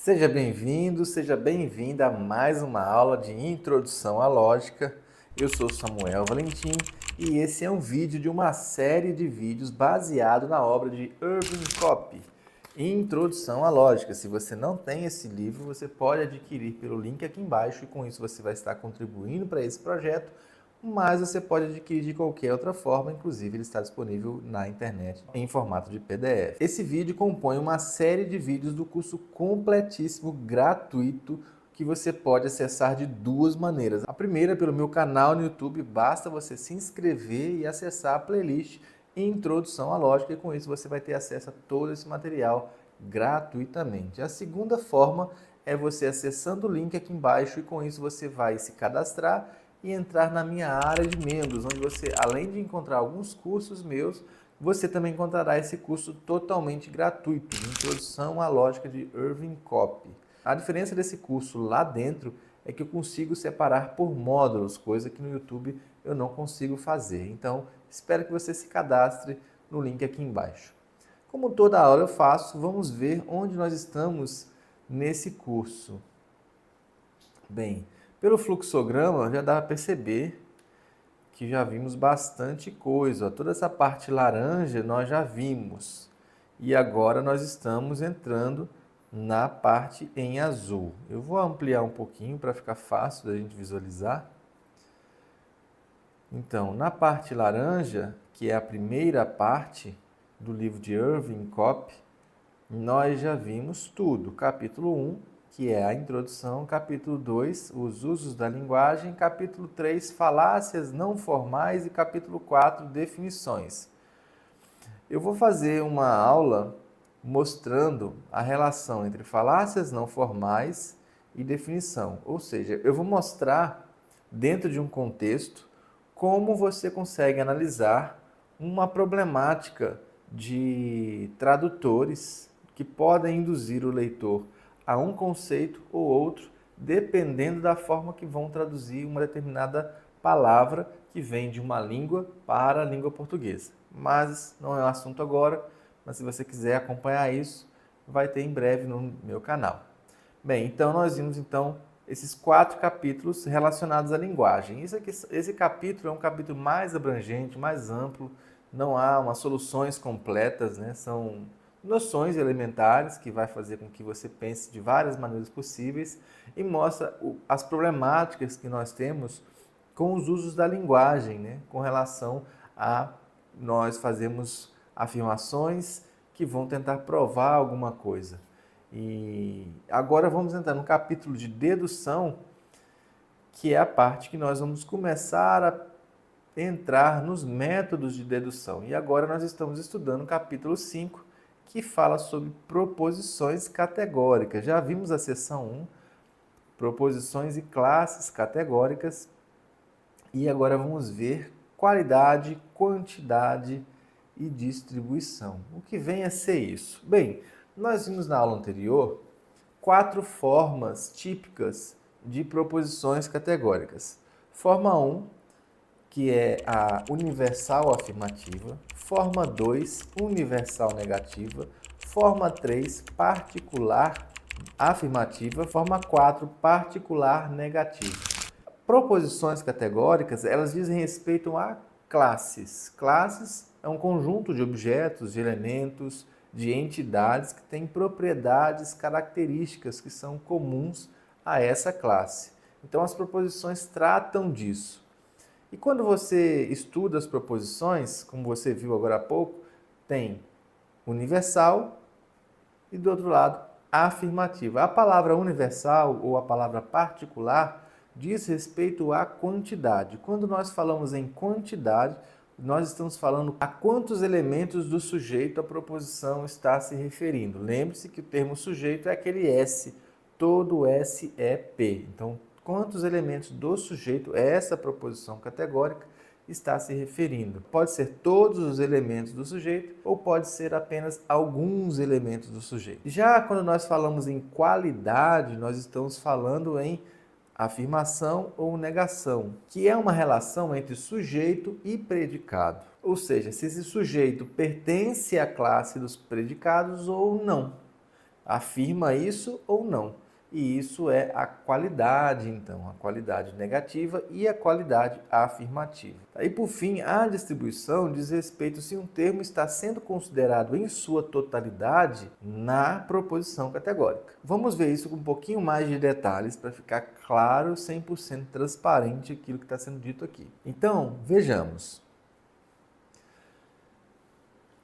Seja bem-vindo, seja bem-vinda a mais uma aula de Introdução à Lógica. Eu sou Samuel Valentim e esse é um vídeo de uma série de vídeos baseado na obra de Irving Cobb, Introdução à Lógica. Se você não tem esse livro, você pode adquirir pelo link aqui embaixo e com isso você vai estar contribuindo para esse projeto, mas você pode adquirir de qualquer outra forma, inclusive ele está disponível na internet em formato de PDF. Esse vídeo compõe uma série de vídeos do curso completíssimo, gratuito, que você pode acessar de duas maneiras. A primeira pelo meu canal no YouTube, basta você se inscrever e acessar a playlist Introdução à Lógica e com isso você vai ter acesso a todo esse material gratuitamente. A segunda forma é você acessando o link aqui embaixo e com isso você vai se cadastrar e entrar na minha área de membros, onde você, além de encontrar alguns cursos meus, você também encontrará esse curso totalmente gratuito, Introdução à Lógica de Irving Cobb. A diferença desse curso lá dentro é que eu consigo separar por módulos, coisa que no YouTube eu não consigo fazer. Então, espero que você se cadastre no link aqui embaixo. Como toda aula eu faço, vamos ver onde nós estamos nesse curso. Bem, pelo fluxograma já dá para perceber que já vimos bastante coisa. Toda essa parte laranja nós já vimos. E agora nós estamos entrando na parte em azul. Eu vou ampliar um pouquinho para ficar fácil da gente visualizar. Então, na parte laranja, que é a primeira parte do livro de Irving Cobb, nós já vimos tudo. Capítulo 1, que é a introdução, capítulo 2, os usos da linguagem, capítulo 3, falácias não formais e capítulo 4, definições. Eu vou fazer uma aula mostrando a relação entre falácias não formais e definição. Ou seja, eu vou mostrar, dentro de um contexto, como você consegue analisar uma problemática de tradutores que podem induzir o leitor a um conceito ou outro, dependendo da forma que vão traduzir uma determinada palavra que vem de uma língua para a língua portuguesa. Mas não é o assunto agora, mas se você quiser acompanhar isso, vai ter em breve no meu canal. Bem, então nós vimos esses 4 capítulos relacionados à linguagem. Esse capítulo é um capítulo mais abrangente, mais amplo, não há umas soluções completas, né? São noções elementares que vai fazer com que você pense de várias maneiras possíveis e mostra as problemáticas que nós temos com os usos da linguagem, né? Com relação a nós fazermos afirmações que vão tentar provar alguma coisa. E agora vamos entrar no capítulo de dedução, que é a parte que nós vamos começar a entrar nos métodos de dedução. E agora nós estamos estudando o capítulo 5, que fala sobre proposições categóricas. Já vimos a seção 1, proposições e classes categóricas, e agora vamos ver qualidade, quantidade e distribuição. O que vem a ser isso? Bem, nós vimos na aula anterior 4 formas típicas de proposições categóricas. Forma 1, que é a universal afirmativa. Forma 2, universal negativa. Forma 3, particular afirmativa. Forma 4, particular negativa. Proposições categóricas, elas dizem respeito a classes. Classes é um conjunto de objetos, de elementos, de entidades que têm propriedades, características que são comuns a essa classe. Então, as proposições tratam disso. E quando você estuda as proposições, como você viu agora há pouco, tem universal e, do outro lado, afirmativa. A palavra universal ou a palavra particular diz respeito à quantidade. Quando nós falamos em quantidade, nós estamos falando a quantos elementos do sujeito a proposição está se referindo. Lembre-se que o termo sujeito é aquele S, todo S é P. Então, quantos elementos do sujeito essa proposição categórica está se referindo? Pode ser todos os elementos do sujeito ou pode ser apenas alguns elementos do sujeito. Já quando nós falamos em qualidade, nós estamos falando em afirmação ou negação, que é uma relação entre sujeito e predicado. Ou seja, se esse sujeito pertence à classe dos predicados ou não. afirma isso ou não. E isso é a qualidade, então, a qualidade negativa e a qualidade afirmativa. E por fim, a distribuição diz respeito se um termo está sendo considerado em sua totalidade na proposição categórica. Vamos ver isso com um pouquinho mais de detalhes para ficar claro, 100% transparente aquilo que está sendo dito aqui. Então, vejamos.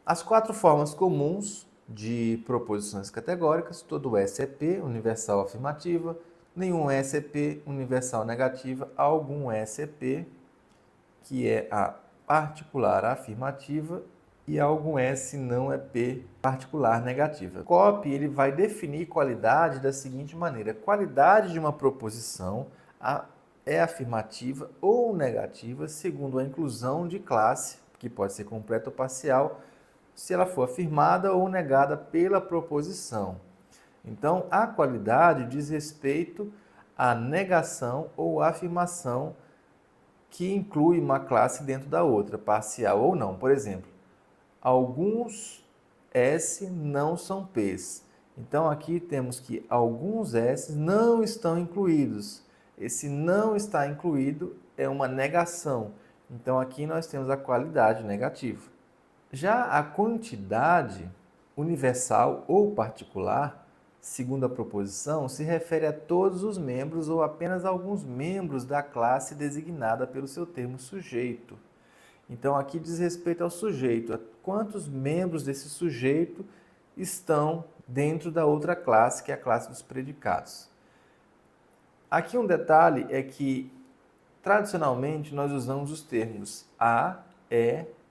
As 4 formas comuns de proposições categóricas: todo S é P, universal afirmativa, nenhum S é P, universal negativa, algum S é P, que é a particular afirmativa, e algum S não é P, particular negativa. COP ele vai definir qualidade da seguinte maneira: qualidade de uma proposição é afirmativa ou negativa segundo a inclusão de classe, que pode ser completa ou parcial, se ela for afirmada ou negada pela proposição. Então, a qualidade diz respeito à negação ou afirmação que inclui uma classe dentro da outra, parcial ou não. Por exemplo, alguns S não são P's. Então, aqui temos que alguns S não estão incluídos. Esse não está incluído é uma negação. Então, aqui nós temos a qualidade negativa. Já a quantidade universal ou particular, segundo a proposição, se refere a todos os membros ou apenas alguns membros da classe designada pelo seu termo sujeito. Então, aqui diz respeito ao sujeito, a quantos membros desse sujeito estão dentro da outra classe, que é a classe dos predicados. Aqui um detalhe é que, tradicionalmente, nós usamos os termos a,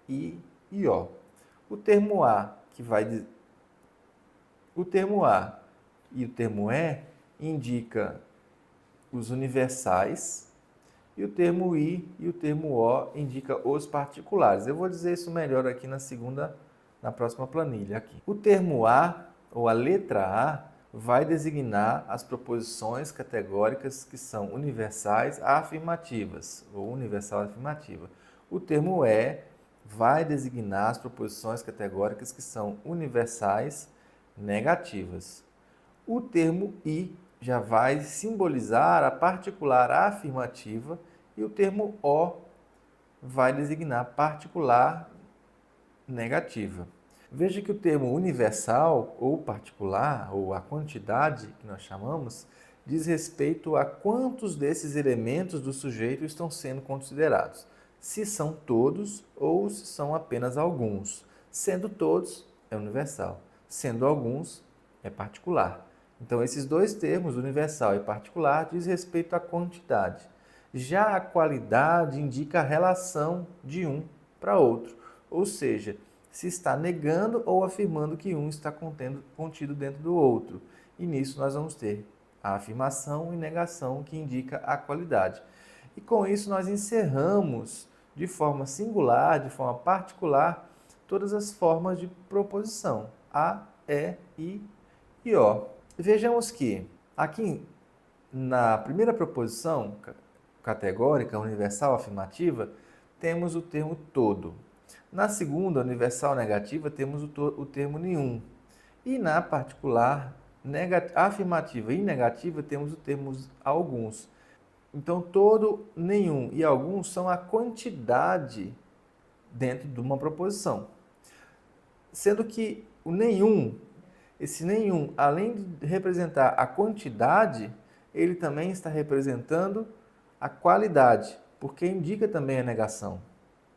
i e o. O termo a e o termo indica os universais e o termo i e o termo o indica os particulares. Eu vou dizer isso melhor aqui na próxima planilha aqui. O termo a ou a letra a vai designar as proposições categóricas que são universais afirmativas ou universal afirmativa. O termo vai designar as proposições categóricas que são universais negativas. O termo i já vai simbolizar a particular afirmativa e o termo o vai designar particular negativa. Veja que o termo universal ou particular, ou a quantidade que nós chamamos, diz respeito a quantos desses elementos do sujeito estão sendo considerados. Se são todos ou se são apenas alguns. Sendo todos, é universal. Sendo alguns, é particular. Então, esses dois termos, universal e particular, diz respeito à quantidade. Já a qualidade indica a relação de um para outro. Ou seja, se está negando ou afirmando que um está contido dentro do outro. E nisso nós vamos ter a afirmação e negação, que indica a qualidade. E com isso nós encerramos de forma singular, de forma particular, todas as formas de proposição, a, i e o. Vejamos que aqui na primeira proposição categórica, universal afirmativa, temos o termo todo. Na segunda, universal negativa, temos o termo nenhum. E na particular, afirmativa e negativa, temos o termo alguns. Então, todo, nenhum e alguns são a quantidade dentro de uma proposição. Sendo que o nenhum, esse nenhum, além de representar a quantidade, ele também está representando a qualidade, porque indica também a negação.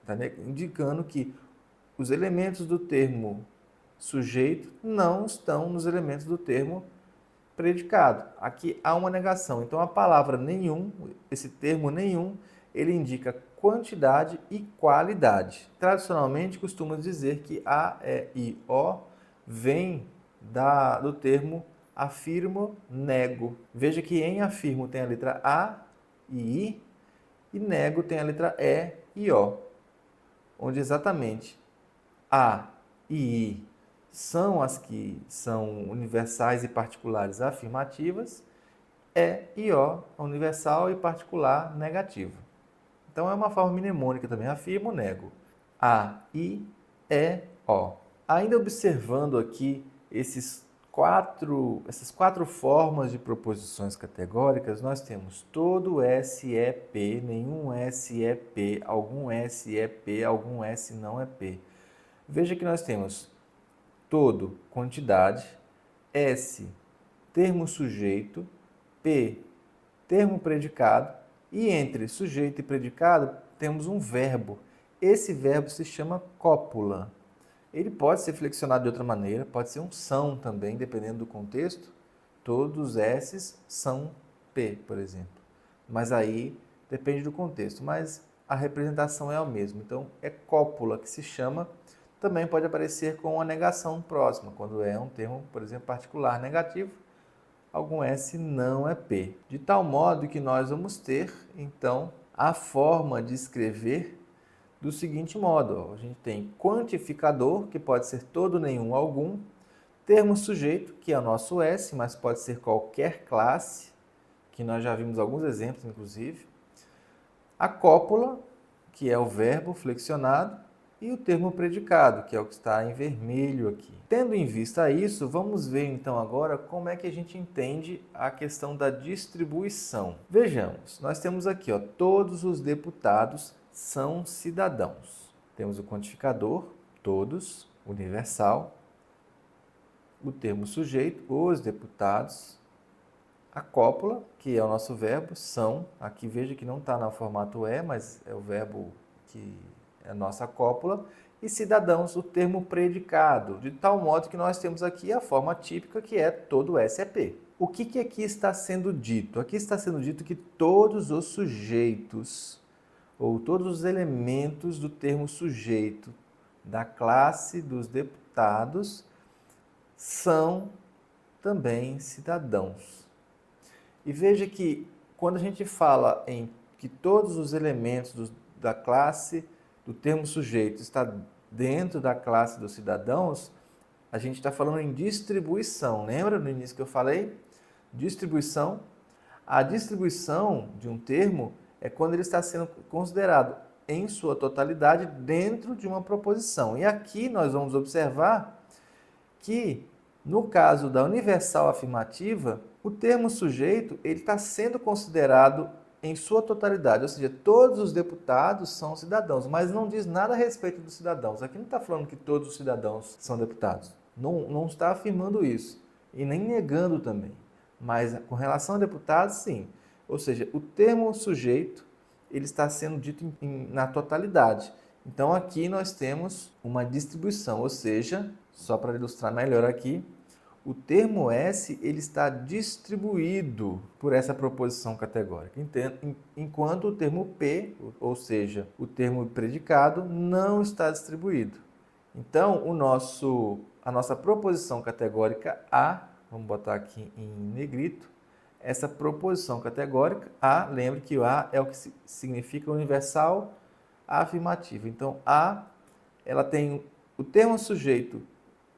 Está indicando que os elementos do termo sujeito não estão nos elementos do termo predicado. Aqui há uma negação. Então, a palavra nenhum, esse termo nenhum, ele indica quantidade e qualidade. Tradicionalmente, costuma dizer que a, i, o vem do termo afirmo, nego. Veja que em afirmo tem a letra a e i, e nego tem a letra e o, onde exatamente a e i são as que são universais e particulares afirmativas, e o, universal e particular negativa. Então, é uma forma mnemônica também, afirmo, nego. A, I, o. Ainda observando aqui esses essas quatro formas de proposições categóricas, nós temos todo S é P, nenhum S é P, algum S é P, algum S não é P. Veja que nós temos todo, quantidade, S, termo sujeito, P, termo predicado, e entre sujeito e predicado temos um verbo. Esse verbo se chama cópula. Ele pode ser flexionado de outra maneira, pode ser um são também, dependendo do contexto. Todos os S's são P, por exemplo. Mas aí depende do contexto, mas a representação é a mesma. Então é cópula que se chama. Também pode aparecer com a negação próxima, quando é um termo, por exemplo, particular negativo, algum S não é P. De tal modo que nós vamos ter, então, a forma de escrever do seguinte modo. A gente tem quantificador, que pode ser todo, nenhum, algum. Termo sujeito, que é o nosso S, mas pode ser qualquer classe, que nós já vimos alguns exemplos, inclusive. A cópula, que é o verbo flexionado. E o termo predicado, que é o que está em vermelho aqui. Tendo em vista isso, vamos ver então agora como é que a gente entende a questão da distribuição. Vejamos, nós temos aqui, todos os deputados são cidadãos. Temos o quantificador, todos, universal. O termo sujeito, os deputados. A cópula, que é o nosso verbo, são. Aqui veja que não está no formato E, mas é o verbo que é a nossa cópula, e cidadãos, o termo predicado, de tal modo que nós temos aqui a forma típica, que é todo S é P. O que aqui está sendo dito? Aqui está sendo dito que todos os sujeitos, ou todos os elementos do termo sujeito da classe dos deputados são também cidadãos. E veja que quando a gente fala em que todos os elementos da classe do termo sujeito está dentro da classe dos cidadãos, a gente está falando em distribuição. Lembra no início que eu falei? Distribuição. A distribuição de um termo é quando ele está sendo considerado em sua totalidade dentro de uma proposição. E aqui nós vamos observar que, no caso da universal afirmativa, o termo sujeito ele está sendo considerado em sua totalidade, ou seja, todos os deputados são cidadãos, mas não diz nada a respeito dos cidadãos. Aqui não está falando que todos os cidadãos são deputados. Não está afirmando isso, e nem negando também. Mas com relação a deputados, sim. Ou seja, o termo sujeito ele está sendo dito na totalidade. Então aqui nós temos uma distribuição, ou seja, só para ilustrar melhor aqui, o termo S ele está distribuído por essa proposição categórica, enquanto o termo P, ou seja, o termo predicado, não está distribuído. Então, a nossa proposição categórica A, vamos botar aqui em negrito, essa proposição categórica A, lembre que o A é o que significa universal afirmativo. Então, A, ela tem o termo sujeito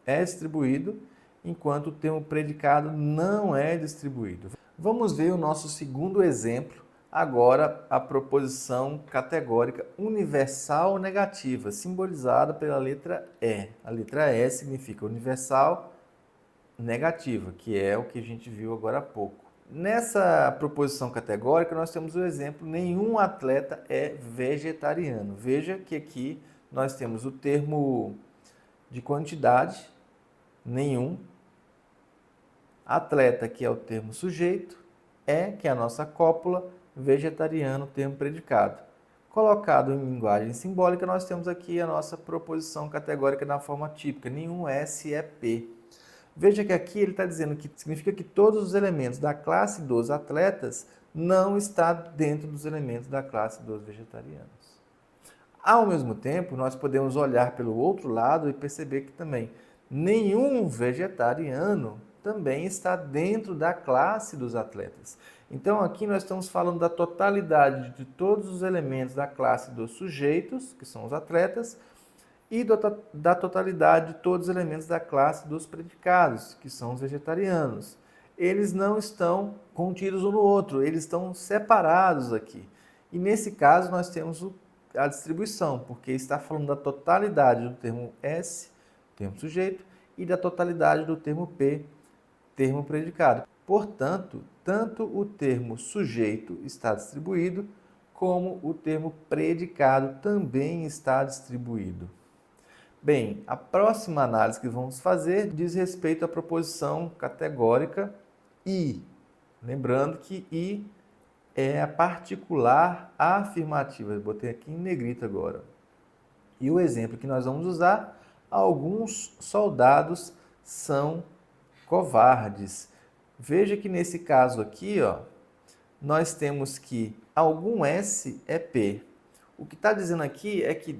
é distribuído, enquanto o termo predicado não é distribuído. Vamos ver o nosso segundo exemplo, agora a proposição categórica universal negativa, simbolizada pela letra E. A letra E significa universal negativa, que é o que a gente viu agora há pouco. Nessa proposição categórica, nós temos o exemplo: nenhum atleta é vegetariano. Veja que aqui nós temos o termo de quantidade, nenhum, atleta, que é o termo sujeito, que é a nossa cópula, vegetariano, termo predicado. Colocado em linguagem simbólica, nós temos aqui a nossa proposição categórica na forma típica, nenhum S é P. Veja que aqui ele está dizendo que significa que todos os elementos da classe dos atletas não está dentro dos elementos da classe dos vegetarianos. Ao mesmo tempo, nós podemos olhar pelo outro lado e perceber que também nenhum vegetariano também está dentro da classe dos atletas. Então, aqui nós estamos falando da totalidade de todos os elementos da classe dos sujeitos, que são os atletas, e da totalidade de todos os elementos da classe dos predicados, que são os vegetarianos. Eles não estão contidos um no outro, eles estão separados aqui. E nesse caso nós temos a distribuição, porque está falando da totalidade do termo S, termo sujeito, e da totalidade do termo P, termo predicado. Portanto, tanto o termo sujeito está distribuído, como o termo predicado também está distribuído. Bem, a próxima análise que vamos fazer diz respeito à proposição categórica e. Lembrando que e é a particular afirmativa. Eu botei aqui em negrito agora. E o exemplo que nós vamos usar, alguns soldados são covardes. Veja que nesse caso aqui, ó, nós temos que algum S é P. O que está dizendo aqui é que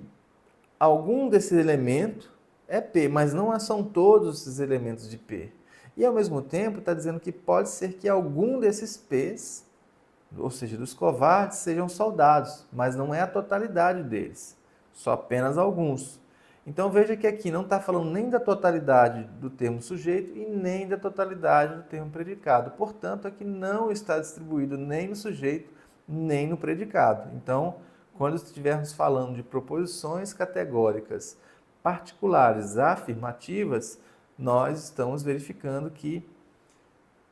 algum desses elementos é P, mas não são todos esses elementos de P. E ao mesmo tempo está dizendo que pode ser que algum desses P's, ou seja, dos covardes, sejam soldados, mas não é a totalidade deles, só apenas alguns. Então veja que aqui não está falando nem da totalidade do termo sujeito e nem da totalidade do termo predicado. Portanto, aqui não está distribuído nem no sujeito, nem no predicado. Então, quando estivermos falando de proposições categóricas particulares afirmativas, nós estamos verificando que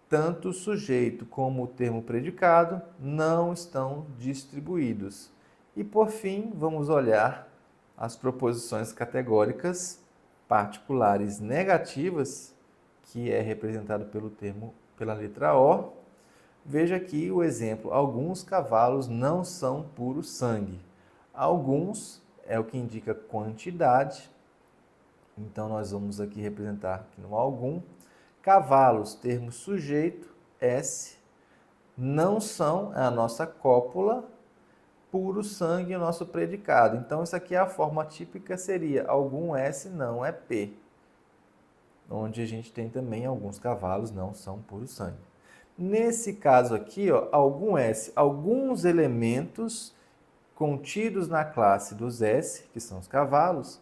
tanto o sujeito como o termo predicado não estão distribuídos. E por fim, vamos olhar as proposições categóricas particulares negativas, que é representado pela letra O. Veja aqui o exemplo: alguns cavalos não são puro sangue. Alguns é o que indica quantidade. Então nós vamos aqui representar aqui no algum. Cavalos, termo sujeito, S. Não são a nossa cópula. Puro sangue é o nosso predicado. Então isso aqui é a forma típica, seria algum S não é P. Onde a gente tem também alguns cavalos não são puro sangue. Nesse caso aqui, ó, algum S, alguns elementos contidos na classe dos S, que são os cavalos,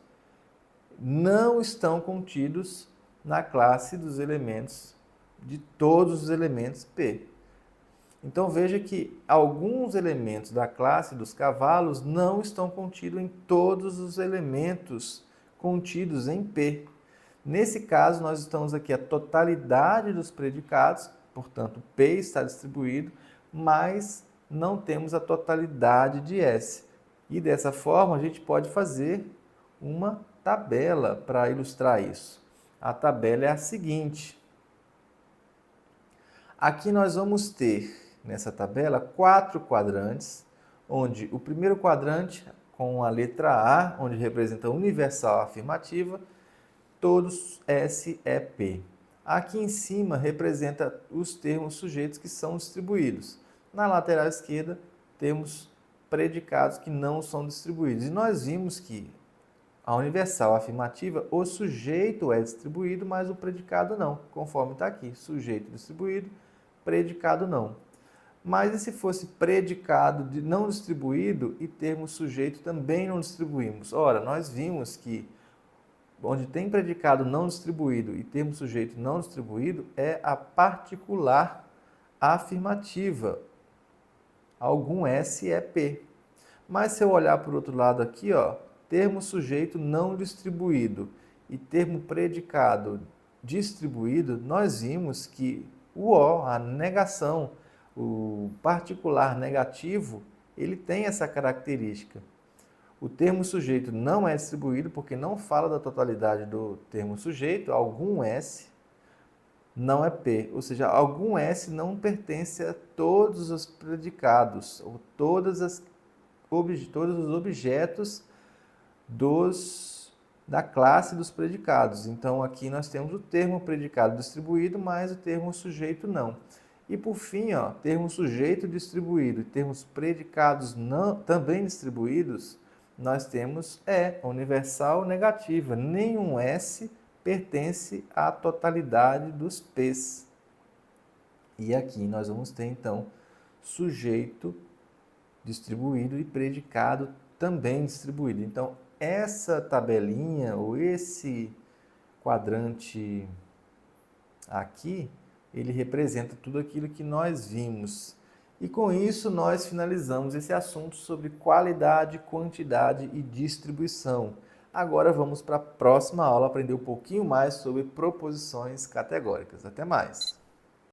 não estão contidos na classe dos elementos, de todos os elementos P. Então veja que alguns elementos da classe dos cavalos não estão contidos em todos os elementos contidos em P. Nesse caso, nós estamos aqui a totalidade dos predicados, portanto, P está distribuído, mas não temos a totalidade de S. E dessa forma, a gente pode fazer uma tabela para ilustrar isso. A tabela é a seguinte. Aqui nós vamos ter, nessa tabela, 4 quadrantes, onde o primeiro quadrante, com a letra A, onde representa a universal afirmativa, todos S é P. Aqui em cima representa os termos sujeitos que são distribuídos. Na lateral esquerda temos predicados que não são distribuídos. E nós vimos que a universal afirmativa, o sujeito é distribuído, mas o predicado não, conforme está aqui. Sujeito distribuído, predicado não. Mas e se fosse predicado não distribuído e termo sujeito também não distribuímos? Ora, nós vimos que onde tem predicado não distribuído e termo sujeito não distribuído é a particular afirmativa. Algum S é P. Mas se eu olhar por outro lado aqui, ó, termo sujeito não distribuído e termo predicado distribuído, nós vimos que o O, a negação, o particular negativo, ele tem essa característica. O termo sujeito não é distribuído porque não fala da totalidade do termo sujeito, algum S não é P, ou seja, algum S não pertence a todos os predicados, ou todos os objetos da classe dos predicados. Então aqui nós temos o termo predicado distribuído, mas o termo sujeito não. E por fim, ó, termo sujeito distribuído e termos predicados não, também distribuídos, nós temos universal negativa. Nenhum S pertence à totalidade dos P's. E aqui nós vamos ter, então, sujeito distribuído e predicado também distribuído. Então, essa tabelinha, ou esse quadrante aqui, ele representa tudo aquilo que nós vimos. E com isso nós finalizamos esse assunto sobre qualidade, quantidade e distribuição. Agora vamos para a próxima aula aprender um pouquinho mais sobre proposições categóricas. Até mais!